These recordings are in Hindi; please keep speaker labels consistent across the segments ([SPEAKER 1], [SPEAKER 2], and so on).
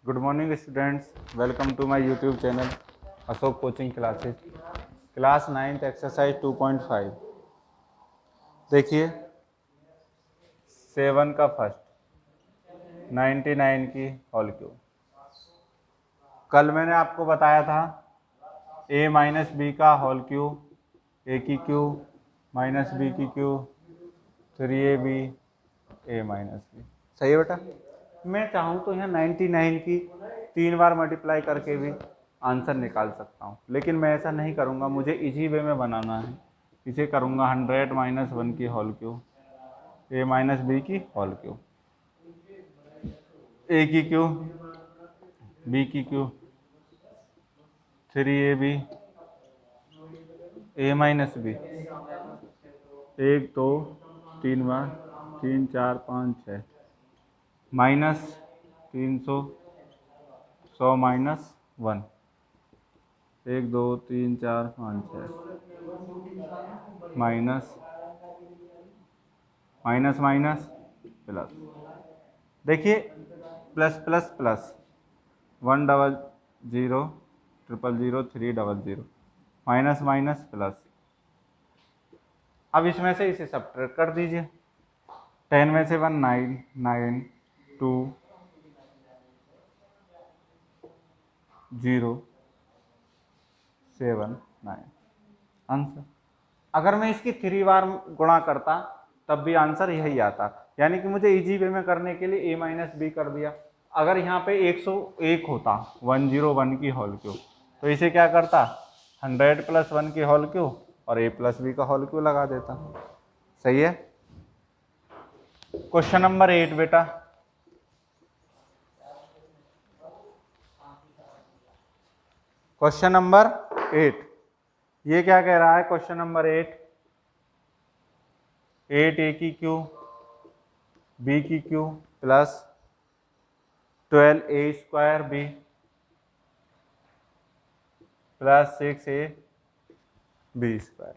[SPEAKER 1] Good morning students, welcome to my YouTube channel Ashok coaching classes. Class 9th exercise 2.5। देखिए 7 का फर्स्ट 99 की होल क्यूब। कल मैंने आपको बताया था a माइनस बी का होल क्यूब ए की क्यूब माइनस बी की cube 3ab a minus b. सही है बेटा। मैं चाहूँ तो यहाँ 99 की 3 बार मल्टीप्लाई करके भी आंसर निकाल सकता हूँ, लेकिन मैं ऐसा नहीं करूँगा। मुझे इजी वे में बनाना है। इसे करूँगा 100 माइनस 1 की whole cube A minus B की होल क्यूब, ए की क्यूब बी की cube 3ab A minus B. 1 2 3 बार 3 4 5 6 minus 300 100 minus 1 1 2 3 4 5 6 minus minus minus plus. देखिए plus plus plus 1 double 0 triple 0 3 double 0 minus minus plus. अब इसमें से इसे सब्ट्रैक्ट कर दीजिए। 10 में से 1 9 9 2 0 7 9 आंसर। अगर मैं इसकी 3 बार गुणा करता तब भी आंसर यही आता, यानी कि मुझे इजी वे में करने के लिए a माइनस बी कर दिया। अगर यहाँ पे 101 होता 101 की होल क्यूब, तो इसे क्या करता 100 प्लस 1 की होल क्यूब और a प्लस बी का होल क्यूब लगा देता। सही है। क्वेश्चन नंबर 8 बेटा। क्वेश्चन नंबर 8 ये क्या कह रहा है? क्वेश्चन नंबर 8 ए की क्यूब बी की cube plus 12a square b plus 6a b square.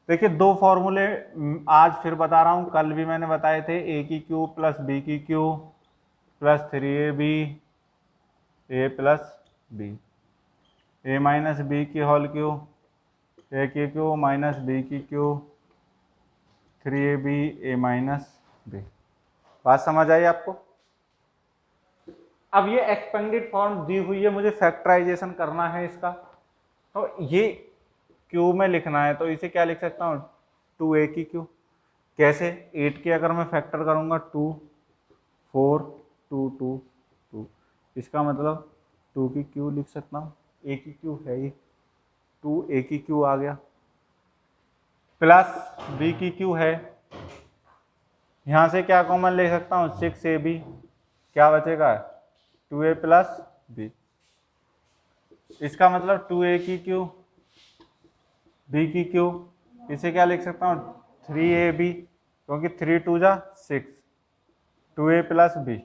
[SPEAKER 1] देखिए दो फॉर्मूले आज फिर बता रहा हूँ, कल भी मैंने बताए थे। ए की क्यूब प्लस बी की क्यूब प्लस 3ab ए प्लस बी, ए माइनस बी की होल क्यूब ए की क्यूब माइनस बी की cube 3ab A minus B. बात समझ आई आपको? अब ये एक्सपेंडेड फॉर्म दी हुई है, मुझे फैक्टराइजेशन करना है इसका। तो ये क्यूब में लिखना है, तो इसे क्या लिख सकता हूँ 2a की क्यूब। कैसे? 8 के अगर मैं फैक्टर करूँगा 2 4 2 2 2, इसका मतलब 2 की क्यूब लिख सकता हूँ। a की क्यूब है ये 2a की क्यूब आ गया, प्लस b की क्यूब है। यहाँ से क्या कॉमन ले सकता हूँ 6ab, क्या बचेगा 2a प्लस b। इसका मतलब 2a की क्यूब b की क्यूब, इसे क्या लिख सकता हूँ 3ab, क्योंकि 3 2 जा 6 2a प्लस b।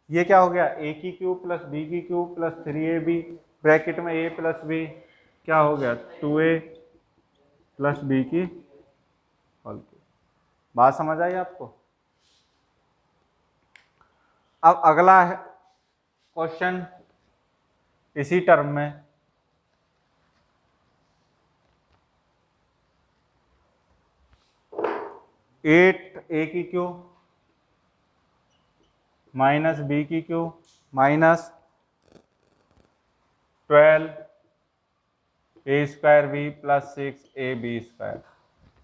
[SPEAKER 1] ये क्या हो गया a की क्यूब प्लस b की क्यूब प्लस 3ab ब्रैकेट में a प्लस b, क्या हो गया 2a प्लस b की होल क्यूब। बात समझ आई आपको? अब अगला है क्वेश्चन इसी टर्म में। 8a की क्यूब माइनस b की cube minus 12a square b plus 6ab square.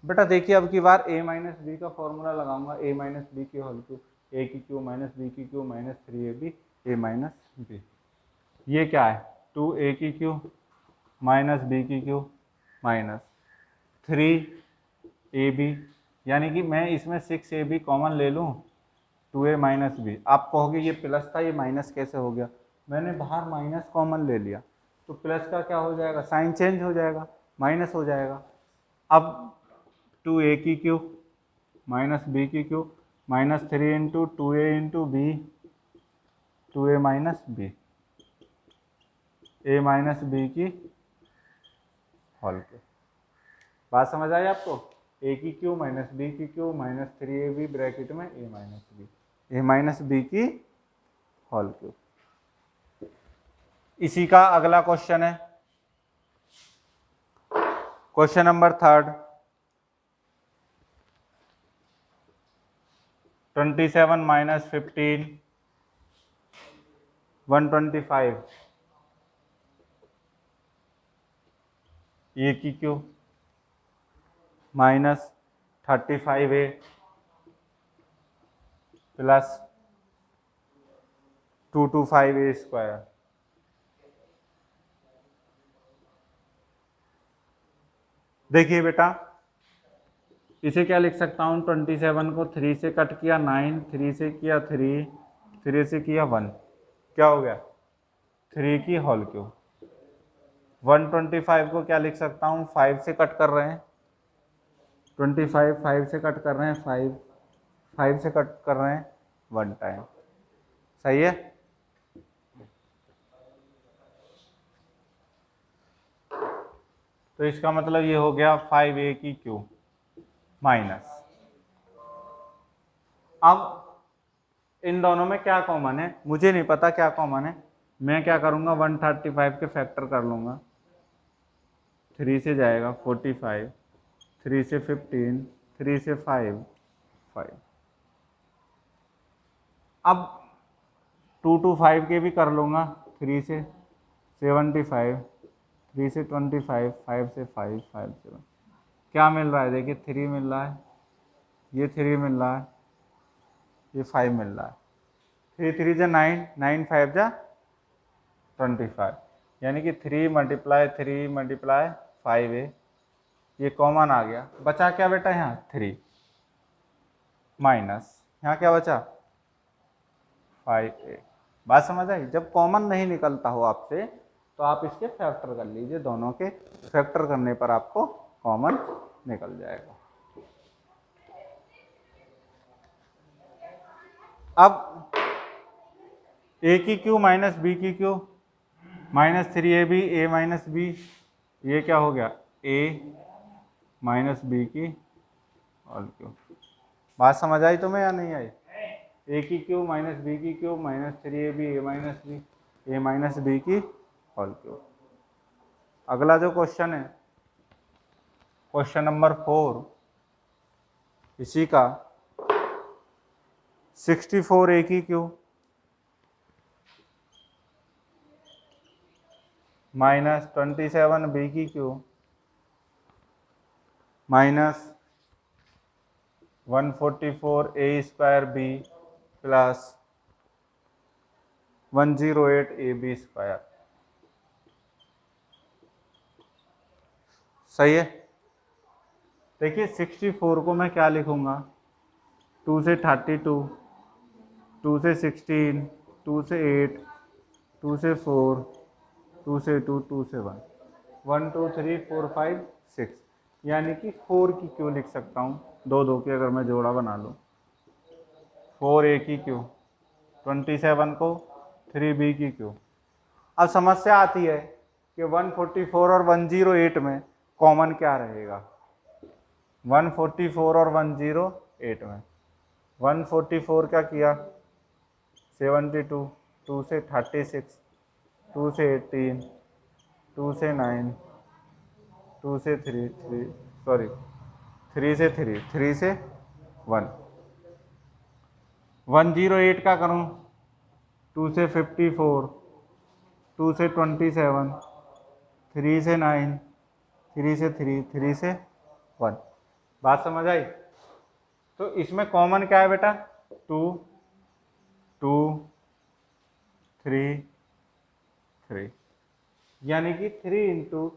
[SPEAKER 1] बेटा देखिए अब की बार a माइनस बी का फॉर्मूला लगाऊंगा, a माइनस बी की होल क्यूब a की क्यूब माइनस बी की cube minus 3ab a minus b. ये क्या है 2a की क्यूब माइनस बी की क्यूब माइनस 3ab, यानी कि मैं इसमें 6ab कॉमन ले लूँ 2a माइनस बी। आप कहोगे ये प्लस था, ये माइनस कैसे हो गया? मैंने बाहर माइनस कॉमन ले लिया, तो प्लस का क्या हो जाएगा साइन चेंज हो जाएगा, माइनस हो जाएगा। अब 2a की क्यूब माइनस बी की cube minus 3 into 2a into b 2a minus b a minus B की होल क्यूब। बात समझ आई आपको? a की क्यूब माइनस बी की क्यूब माइनस 3ab ब्रैकेट में a माइनस बी की होल क्यूब। इसी का अगला क्वेश्चन है क्वेश्चन नंबर 3, 27 माइनस 15 125 ए की cube minus 35a plus 225a square. देखिए बेटा, इसे क्या लिख सकता हूँ, 27 को 3 से कट किया 9, 3 से किया 3, 3 से किया 1, क्या हो गया 3 की होल क्यूब। 125 को क्या लिख सकता हूँ, 5 से कट कर रहे हैं, 25 5 से कट कर रहे हैं, 5 से कट कर रहे हैं 1 टाइम। सही है। तो इसका मतलब ये हो गया 5a की क्यूब माइनस। अब इन दोनों में क्या कॉमन है, मुझे नहीं पता क्या कॉमन है। मैं क्या करूंगा, 135 के फैक्टर कर लूंगा। 3 से जाएगा 45, 3 से 15, 3 से 5 5। अब 2 to 5 के भी कर लूंगा, 3 से 75, 3 से 25, 5 से 5 5 से 1। क्या मिल रहा है, देखिए 3 मिल रहा है, ये 3 मिल रहा है, ये 5 मिल रहा है। 3 3 जा 9, 9 5 जा 25, यानी कि 3 मल्टीप्लाई 3 मल्टीप्लाई 5a, ये कॉमन आ गया। बचा क्या बेटा, यहाँ 3 माइनस यहाँ क्या बचा 5a। बात समझ आई। जब कॉमन नहीं निकलता हो आपसे तो आप इसके फैक्टर कर लीजिए, दोनों के फैक्टर करने पर आपको कॉमन निकल जाएगा। अब a की क्यू माइनस b की Q minus 3ab a minus b, ये क्या हो गया a माइनस b की होल क्यूब। बात समझ आई तुम्हें या नहीं आई। a की क्यूब माइनस b की cube minus 3ab a minus b a minus b की होल क्यूब। अगला जो क्वेश्चन है क्वेश्चन नंबर 4, इसी का 64a की क्यूब माइनस 27b की cube minus 144a square b plus 108ab square. सही है। देखिए 64 को मैं क्या लिखूंगा, 2 से 32, 2 से 16, 2 से 8, 2 से 4, 2 से 2, 2 से 1, 1 2 3 4 5 6, यानी कि 4 की क्यू लिख सकता हूँ। 2 2 की अगर मैं जोड़ा बना लूँ, 4a की क्यू, 27 को 3b की क्यू। अब समस्या आती है कि 144 और 108 में कॉमन क्या रहेगा। 144 और 108 में 144 क्या किया 72, 2 से 36, 2 से 18, 2 से 9, 2 से 3 3 से 3, 3 से 1। 108 का करूं, 2 से 54, 2 से 27, 3 से 9, 3 से 3, 3 से 1। बात समझ आई। तो इसमें कॉमन क्या है बेटा, 2 2 3 3, यानी कि 3 इंटू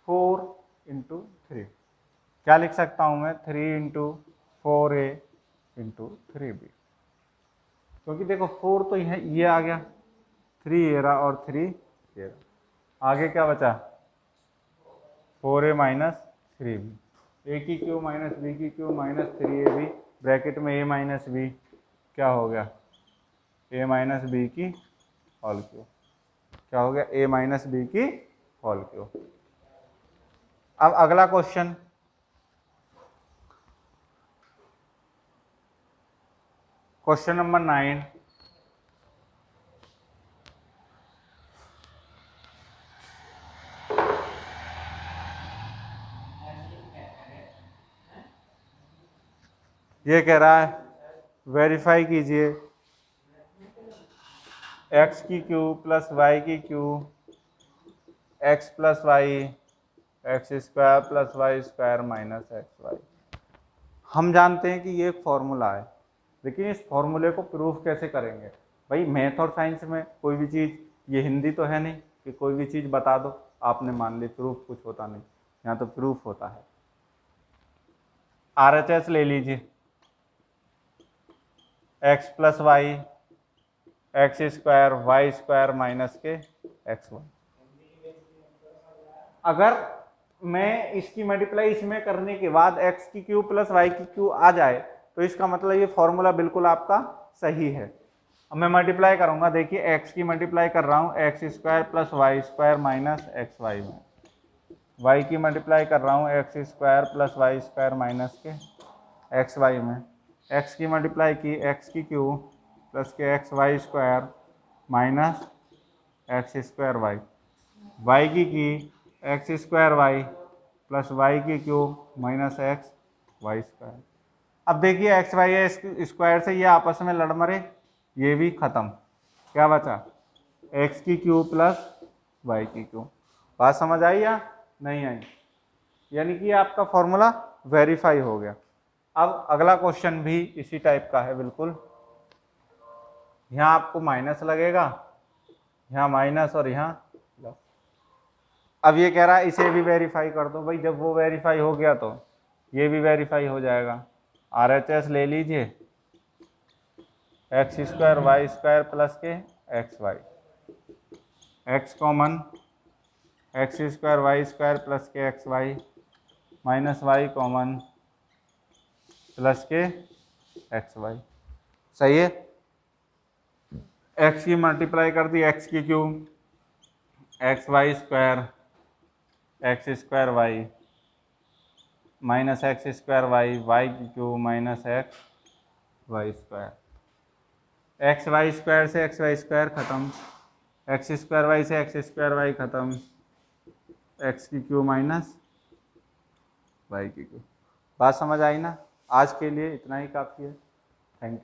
[SPEAKER 1] 4 इंटू 3। क्या लिख सकता हूं मैं, 3 इंटू 4a इंटू 3b। क्योंकि देखो 4 तो ये आ गया, 3 ये रहा और 3 ये रहा। आगे क्या बचा 4a माइनस 3b, a की क्यू माइनस b की क्यू माइनस 3ab, ब्रैकेट में a माइनस b, क्या हो गया a माइनस b की होल क्यू। क्या हो गया a माइनस b की होल क्यू। अब अगला क्वेश्चन क्वेश्चन नंबर 9, ये कह रहा है वेरीफाई कीजिए x की क्यू प्लस वाई की cube x plus y x square plus Y square minus x y. हम जानते हैं कि ये एक फॉर्मूला है, लेकिन इस फॉर्मूले को प्रूफ कैसे करेंगे? भाई मैथ और साइंस में कोई भी चीज़, ये हिंदी तो है नहीं कि कोई भी चीज़ बता दो आपने मान ली, प्रूफ कुछ होता नहीं, यहाँ तो प्रूफ होता है। RHS ले लीजिए, x plus y x square Y square minus के एक्स वाई। अगर मैं इसकी मल्टीप्लाई इसमें करने के बाद x की क्यू प्लस वाई की क्यू आ जाए तो इसका मतलब ये फॉर्मूला बिल्कुल आपका सही है। अब मैं मल्टीप्लाई करूंगा, देखिए x की मल्टीप्लाई कर रहा हूँ X square plus Y square minus x Y में, y की मल्टीप्लाई कर रहा हूँ X square plus Y square minus के एक्स वाई में, x की मल्टीप्लाई की x की cube plus K x Y square minus X square Y, Y की X square Y plus Y की cube minus x Y square. अब देखिए एक्स वाई स्क्वायर से ये आपस में लड़ मरे, ये भी खत्म, क्या बचा एक्स की क्यूब प्लस वाई की क्यूब। बात समझ आई या नहीं आई? यानी कि आपका फॉर्मूला वेरीफाई हो गया। अब अगला क्वेश्चन भी इसी टाइप का है बिल्कुल। यहाँ आपको माइनस लगेगा, यहाँ माइनस और यहाँ प्लस। अब ये कह रहा है इसे भी वेरीफाई कर दो। भाई जब वो वेरीफाई हो गया तो ये भी वेरीफाई हो जाएगा। RHS ले लीजिए, X square Y square plus K x Y, X common X square Y square plus K x Y minus Y common plus K x Y. सही है। एक्स की मल्टीप्लाई कर दी एक्स की cube X Y square X square Y minus X square Y Y की cube minus x Y square, X Y square से एक्स वाई स्क्वायर खत्म, एक्स स्क्वायर वाई से एक्स स्क्वायर वाई खत्म, एक्स की क्यूब माइनस वाई की क्यूब। बात समझ आई ना? आज के लिए इतना ही काफ़ी है। Thank you.